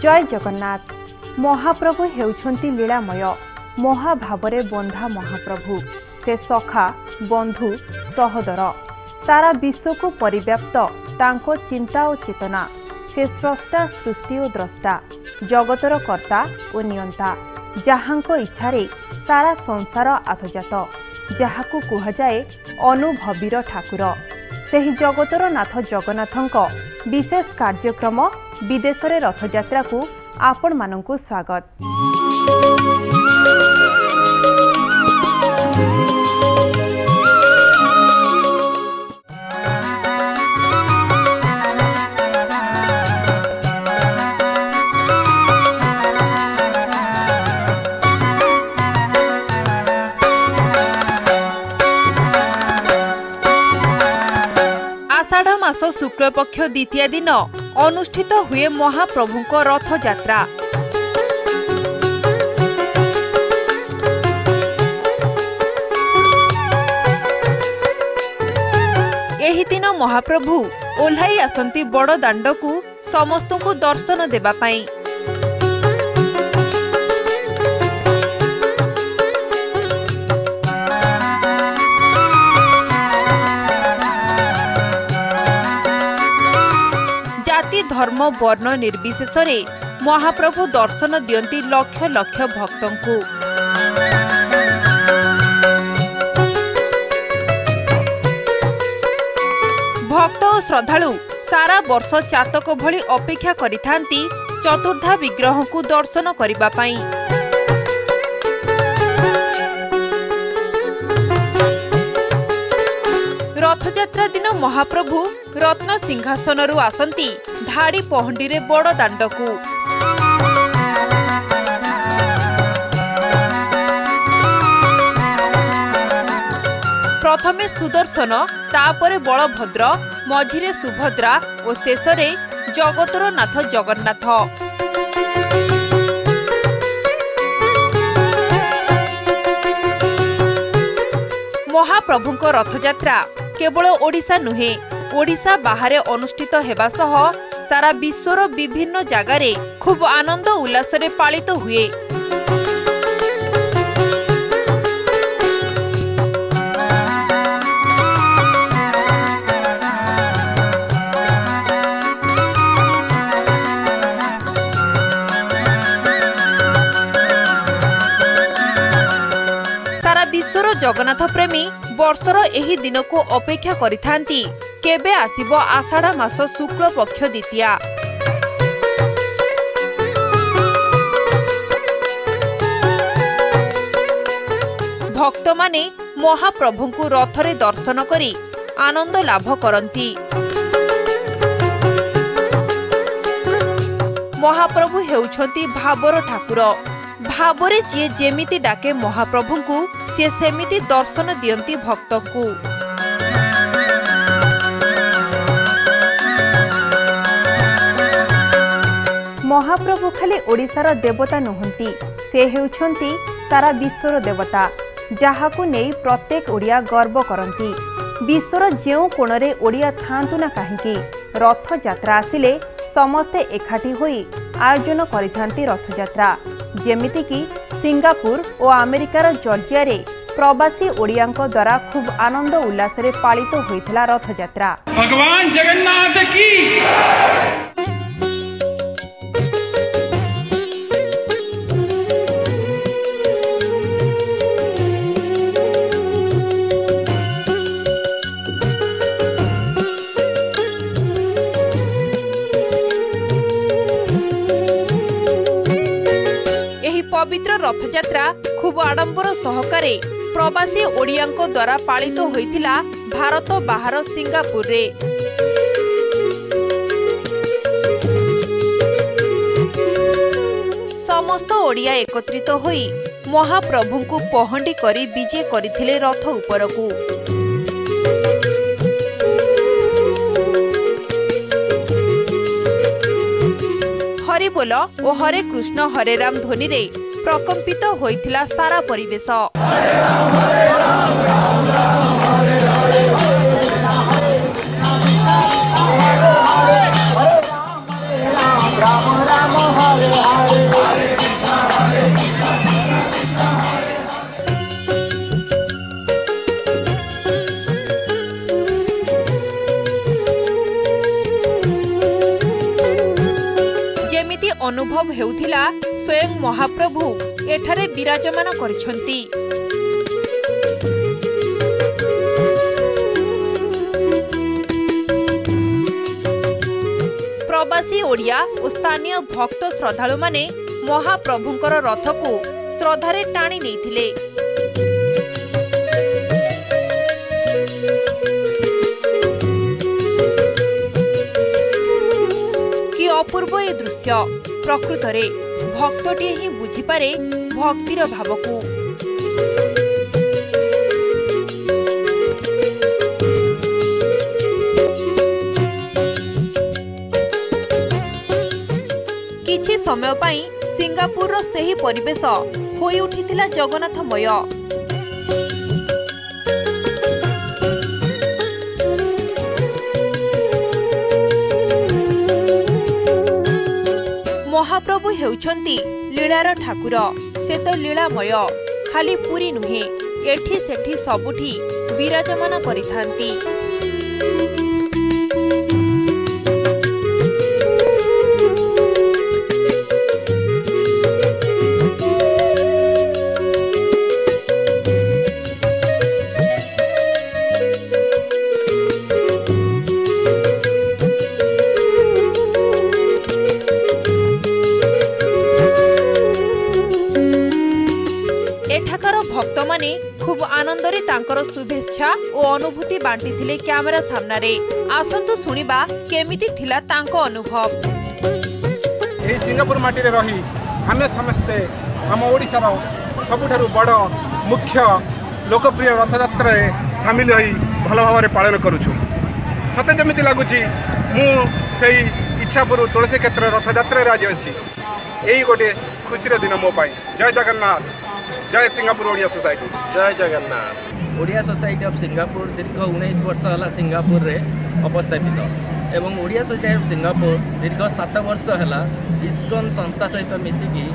जय जगन्नाथ। महाप्रभु हेउछंती लीलामय महाभावरे बंधा महाप्रभु। से सखा बंधु सहोदर सारा विश्व को परिव्याप्त तांको चिंता और चेतना। से स्रष्टा सृष्टि और द्रष्टा जगतर कर्ता और नियंता। जहांको इच्छारे सारा संसार आथजात जहाकू कुहाजाए अनुभवीर ठाकुर। सेही जगतर नाथ जगन्नाथंक विशेष कार्यक्रम विदेशरे रथयात्रा को आपण मानंकु स्वागत। आषाढ़ मास शुक्ल पक्ष द्वितीय दिन अनुष्ठित हुए महाप्रभुंक रथ यात्रा। एही दिन महाप्रभु ओह्लाई आसंती बड़ दांड को समस्त को दर्शन देबा पाई। जाति धर्म वर्ण निर्विशेष रे महाप्रभु दर्शन दियंती लक्ष लक्ष भक्तंकु। भक्त और श्रद्धालु सारा वर्ष चातक भली अपेक्षा करिथांती चतुर्धा विग्रह को दर्शन करिबा पाई। रथयात्रा दिन महाप्रभु रत्न सिंहासन रु आसंती धाड़ी पहंडी रे बड़ दांड को। प्रथमे सुदर्शन तापरे बलभद्र मझिरे सुभद्रा और शेषरे जगतर नाथ जगन्नाथ। महाप्रभुंक रथयात्रा केवल ओडिशा नुहे ओडिशा बाहरे अनुष्ठित हेबा सह सारा विश्वर विभिन्न जगारे खूब आनंद उल्लासरे पालित हुए। सारा विश्वर जगन्नाथ प्रेमी वर्षर एही दिन को अपेक्षा करिथांती केबे आसिबो आषाढ़ मास शुक्ल पक्ष द्वितीया। भक्त माने महाप्रभुंकु रथरे दर्शन करी आनंद लाभ करंती। महाप्रभु हेउछंती भावर ठाकुर। भावरे जे जेमिति डाके महाप्रभुंकु से सेमिति दर्शन दियंती भक्तंकु। महाप्रभु खाली ओडिशार देवता नुहंती से हेउछंती सारा विश्वर देवता जहाकू नेई प्रत्येक ओडिया गर्व करंती। विश्वर जेउ कोणरे ओडिया थांतु ना काहेकि रथ यात्रा आसिले समस्ते एकाठी होई आयोजन करिथांती रथ यात्रा। जेमिति कि सिंगापुर और अमेरिकार जॉर्जिया रे प्रवासी ओडियांक द्वारा खूब आनंद उल्लासरे पालित होइथिला रथ यात्रा। भगवान जगन्नाथ की। पवित्र रथयात्रा खूब आडंबर सहकारे प्रवासी ओडियांक द्वारा पालित होइथिला भारत बाहर सिंगापुर रे। समस्त ओडिया एकत्रित होई महाप्रभुंकु पहंडी करी विजे करिथिले रथ उपरकू। हरि बोल और हरे कृष्ण हरे राम ध्वनि रे प्रकंपित होइथिला सारा परिवेश। राम राम हरे ଅନୁଭବ ହେଉଥିଲା ସ୍ୱୟଂ ମହାପ୍ରଭୁ ଏଠାରେ ବିରାଜମାନ କରିଛନ୍ତି। प्रवासी ओडिया और स्थानीय भक्त श्रद्धालु माने महाप्रभुंकर रथ को श्रद्धारे टाणी नेइथिले। कि अपूर्व ए दृश्य प्रकृत रे भक्तटी ही बुझीपारे भक्तिर भाव को। किछि समय पाई सिंगापुर रो सही परिवेश होई उठिथिला जगन्नाथमय। महाप्रभु हेउछंती लीलार ठाकुर, से तो लीलामय। खाली पुरी नुहे, एठी सेठी सबुठी विराजमान करिथांती। एठाकार भक्त माने खूब आनंदरे तांकर शुभेच्छा और अनुभूति बांटी कैमेरा सामना रे। आसंतु सुनिबा केमिति थिला तांको अनुभव। एही सिंगापुर माटी रे रही आमे समस्ते हम ओडिसा रो सबुठारु बड़ मुख्य लोकप्रिय रथयात्रा रे शामिल होई भल भाव रे पालन करूछु। सते जमिति लागुछि मु सेही इच्छापुर तुलसी क्षेत्र रथयात्रा रे आज अछि। एही गोटे खुशी रे दिन मो पाई। जय जगन्नाथ, जय Singapore Odia society. Jai Jagannath. Odia society of Singapore दीर्घ 19 वर्ष है सिंगापुर रे अवस्थापित एवं ओडिया सोसाइटी ऑफ सिंगापुर दीर्घ 7 वर्ष है इस्कॉन संस्था सहित मिसिकी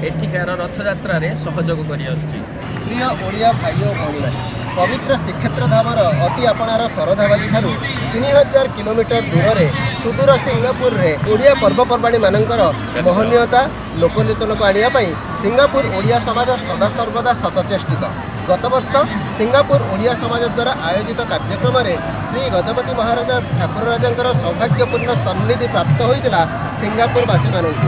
एठिकार रथयात्रा रे सहयोग करि आछी। प्रिय ओडिया भाई और भौणी, पवित्र श्रीक्षेत्र धामर अति आपणार शरधाबाली ठारू 3000 किलोमीटर दूर में सुदूर सिंगापुर रे ओडिया पर्वपर्वाणी मानकर महनीयता लोकलोचन को आनिया सिंगापुर ओडिया समाज सदा सर्वदा सतचेष्टित। गत वर्ष सिंगापुर ओडिया समाज द्वारा आयोजित कार्यक्रम में श्री गजपति महाराजा ठाकुर राजा सौभाग्यपूर्ण सन्निधि प्राप्त होता सिंगापुरवासी मानक।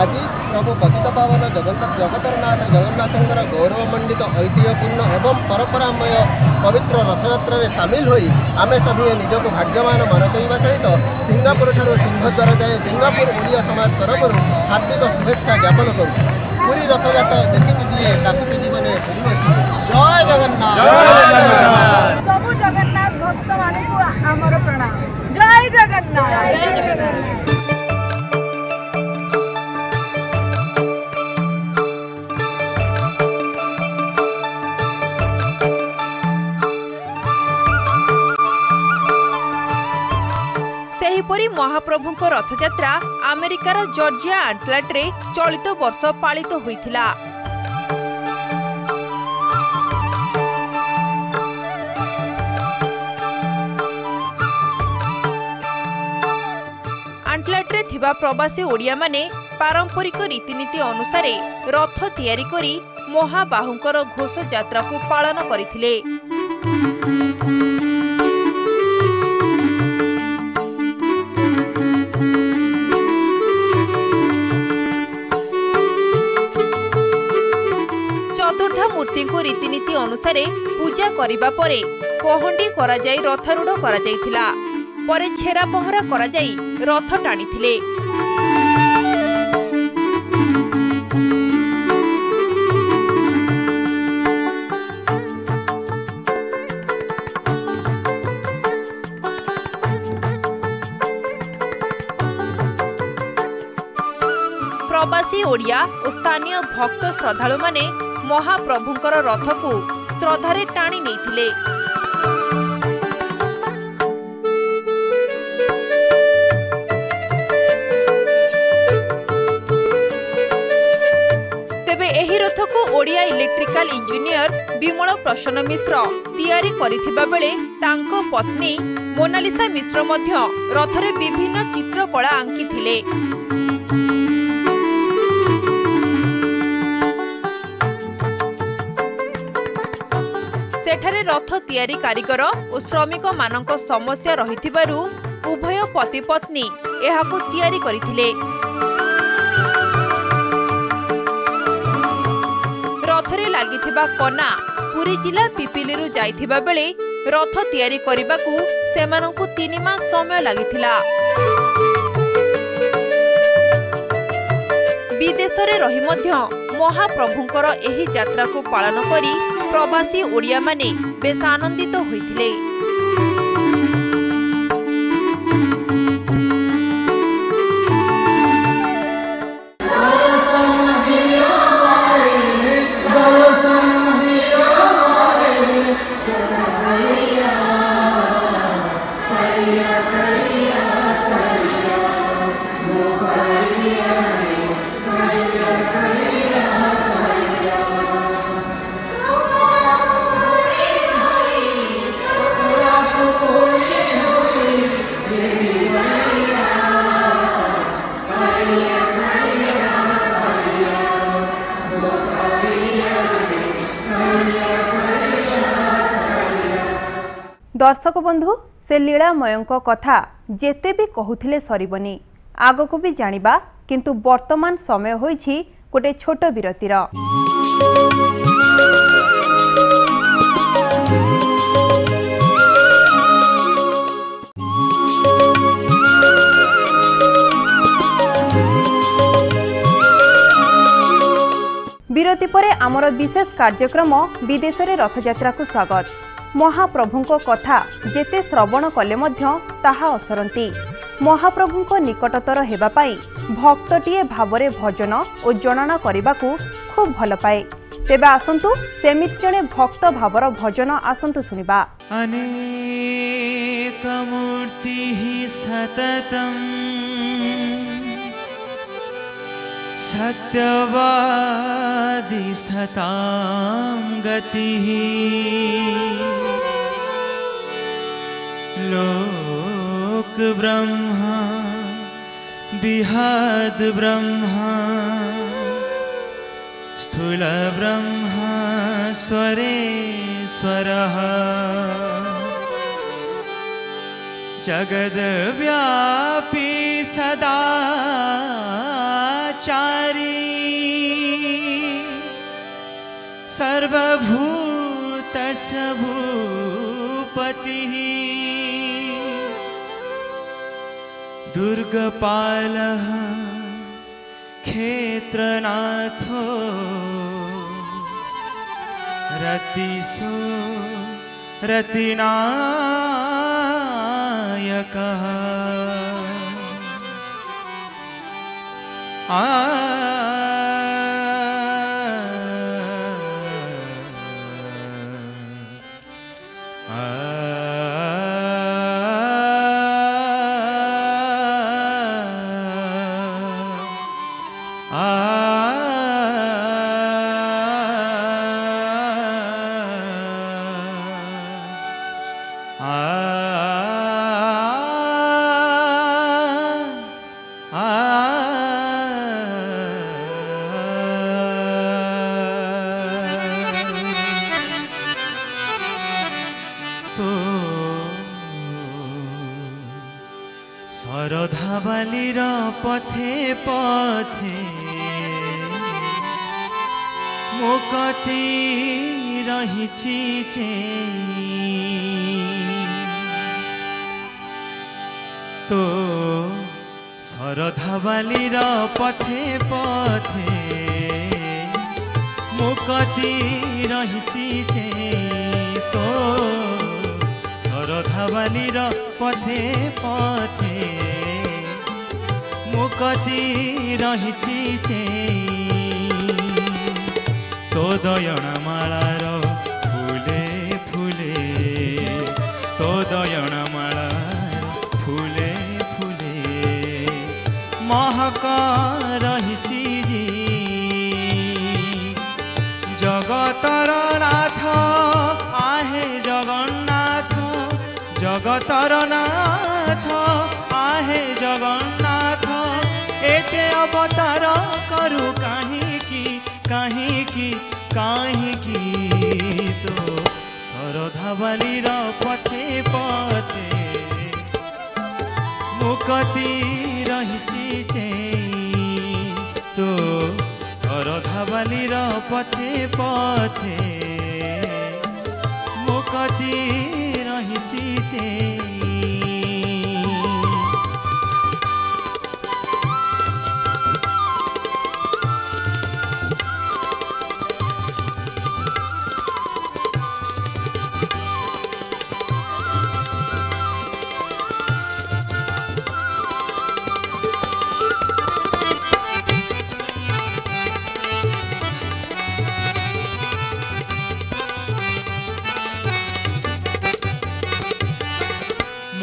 आज प्रभु पतित पावन जगतरनाथ जगन्नाथंकर गौरवमंडित ऐतिह्यपूर्ण एवं परंपरामय पवित्र रथयात्रा रे शामिल होई आमे सभी निजको भाग्यवान मन करने सहित सिंगापुर ठारू सिंहद्वार जाए सिंगापुर ओडिया समाज तरफ हार्दिक शुभेच्छा ज्ञापन करूँ। पूरी रथयात्रा देखी दिए ताकि जीवन जय जगन्नाथ। सब जगन्नाथ भक्त मान को आमर प्रणाम। जय जगन्नाथ, जय जगन्नाथ। सेहीपरि महाप्रभुଙ୍କ रथयात्रा अमेरिकार जॉर्जिया आटलांटे चलित वर्ष पालित होइथिला। आटलांटे थिबा प्रवासी ओडिया माने पारंपरिक रीतिनीति अनुसार रथ तैयारी करी महाबाहुंकर घोष यात्रा को पालन करथिले। चतुर्धा मूर्ति को रीतिनीति अनुसार पूजा करिबा परे पहंडी करा जाई रथारूढ़ करा जाइथिला। परे छेरा पहरा करा जाई रथ टाणीथिले। प्रवासी ओडिया और स्थानीय भक्त श्रद्धालु माने महाप्रभुंकर रथ को श्रद्धारे टाणी नेइथिले। तेबे एही रथ को ओडिया इलेक्ट्रिकल इंजीनियर विमल प्रसन्न मिश्र तैयारी करिथिबा बेले तांको पत्नी मोनालिसा मिश्र मध्य रथरे विभिन्न चित्रकला आंकिथिले। सेठारे रथ तियारी कारीगर और श्रमिक मानक समस्या रहिथिबारु उभय पति पत्नी एहाकु तियारी करिथिले। रथरे लागिथिबा कना पुरी जिला पिपिलीरु जाइथिबा बेले रथ तियारी करिबाकू सेमानंकु 3 मास समय लागिथिला। विदेशरे रही मध्य महाप्रभुंकर एही यात्रा को पालन करी प्रवासी ओडिया माने बेस आनंदित होइथिले। दर्शक बंधु से लीलामयंक कथा जेते भी कहूथिले सरीबनी आगको भी जानिबा किंतु वर्तमान समय होईछि गोटे छोट विरतिर। विरति परे आमर विशेष कार्यक्रम विदेशरे रथयात्रा को स्वागत। महाप्रभुंको कथा जेते श्रवण कले मध्य ताहा असरंती। महाप्रभुंको निकटतर हेबा पाई भक्तटीए भावरे भजन और जनाना करिबाकू खूब भल पाए। तेबे आसंतु सेमित जणे भक्त भावर भजन आसंतु सुनिबा। अनेक मूर्ति सततम सत्यवादी सतां गतिः लोक ब्रह्मा विहद ब्रह्मा स्थूल ब्रह्मा स्वरेश्वरः जगद्व्यापी सदा चारी सर्वभूतस्य भूपतिः दुर्गपालः क्षेत्रनाथो रतिसो रतिनायकः सरधाबालीर पथे पथे मोकती रहिछि तो सरधाबालीर पथे पथे मोकती रहिछि तो सरधाबालीर पथे पथे मुकती रहिछि तो दयनमाଳାର फूले फूले तो दयनमाଳାର फूले फूले महक रहिछि जगतर नाथ आहे जगन्नाथ जगतर नाथ आहे जगन्नाथ एते अवतार करू काहे की तो सरधावालीर पथे पथे मुकती रहिछि चेई तो सरधावालीर पथे पथे मुकती रहिछि चेई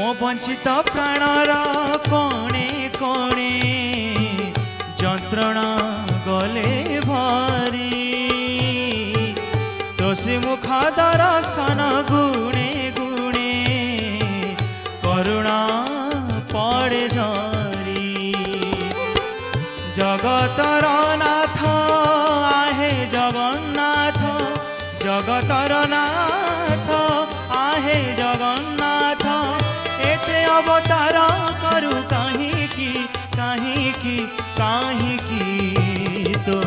मो वंचित प्राणर कोणे कोणे जंत्रणा गले भरी तोसी मुख दर्शन गुणे गुणे करुणा पड़े झरी जगतर नाथ आहे जगन्नाथ जगतर नाथ आहे जगन्नाथ एते अवतार करू काहींकी तो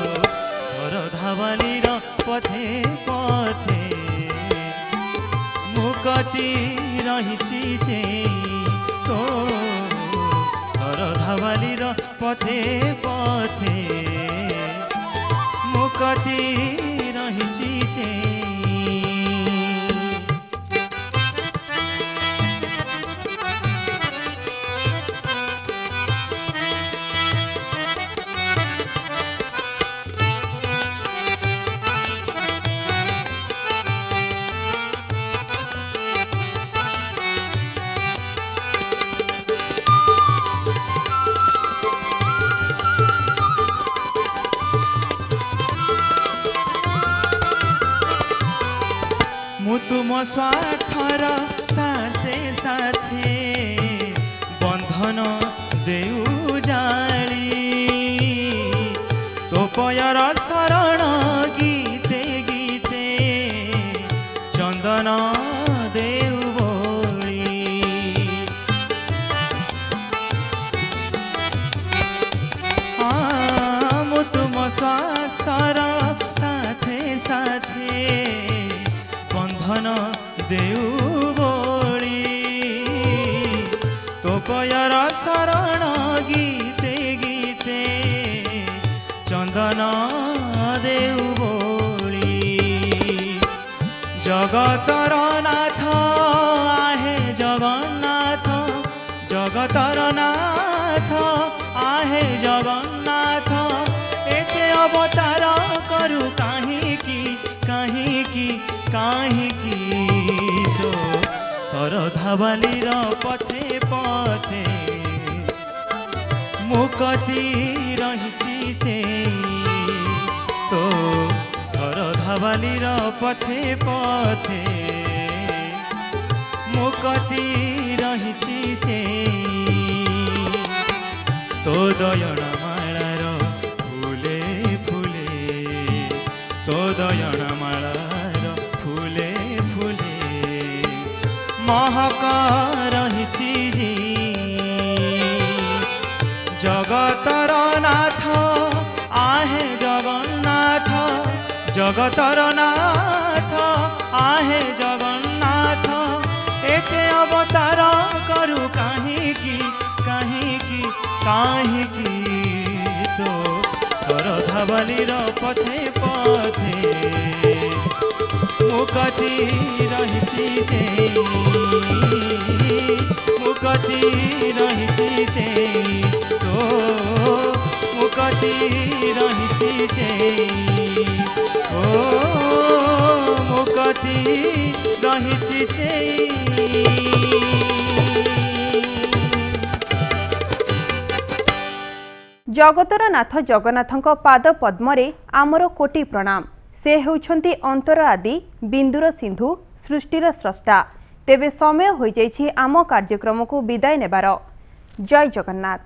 सरधावालीर पथे पथे मुकती रहिछि चेई तो सरधावालीर पथे पथे मुकती रहिछि चेई तुम स्वार्थर सासे साथे बंधन देउ जाली तो पयर शरण गीते गीते चंदन देउ बोली तुम स्वासर साथे साथे बंधन देउ बोली तो पयर शरण गीते गीते चंदन देउ बोली जगतर नाथ आहे जगन्नाथ जगतर नाथ आहे जगन्नाथ एते अवतार करू काहींकी तो सरधावालीर पथे पथे मुकती रहिछि चेई तो सरधावालीर पथे पथे मुकती रहिछि चेई तो दयन मालार फूले फूले तो दयन माला महक रहिछि जगतर नाथ आहे जगन्नाथ जगतर नाथ आहे जगन्नाथ एते अवतार करू काहींकी तो सरधावालीर पथे पथे मुकती रहिछि चेई मुकती रहिछि चेई तो मुकती रहिछि चेई ओ मुकती रहिछि चेई जगतर नाथ जगन्नाथଙ୍କ पाद पद्मरे आमर कोटि प्रणाम। से हेउछन्ति अंतर आदि बिंदुर सिंधु सृष्टिर स्रष्टा। तेबे समय होई जाइछि आम कार्यक्रम को विदाय नेबार। जय जगन्नाथ।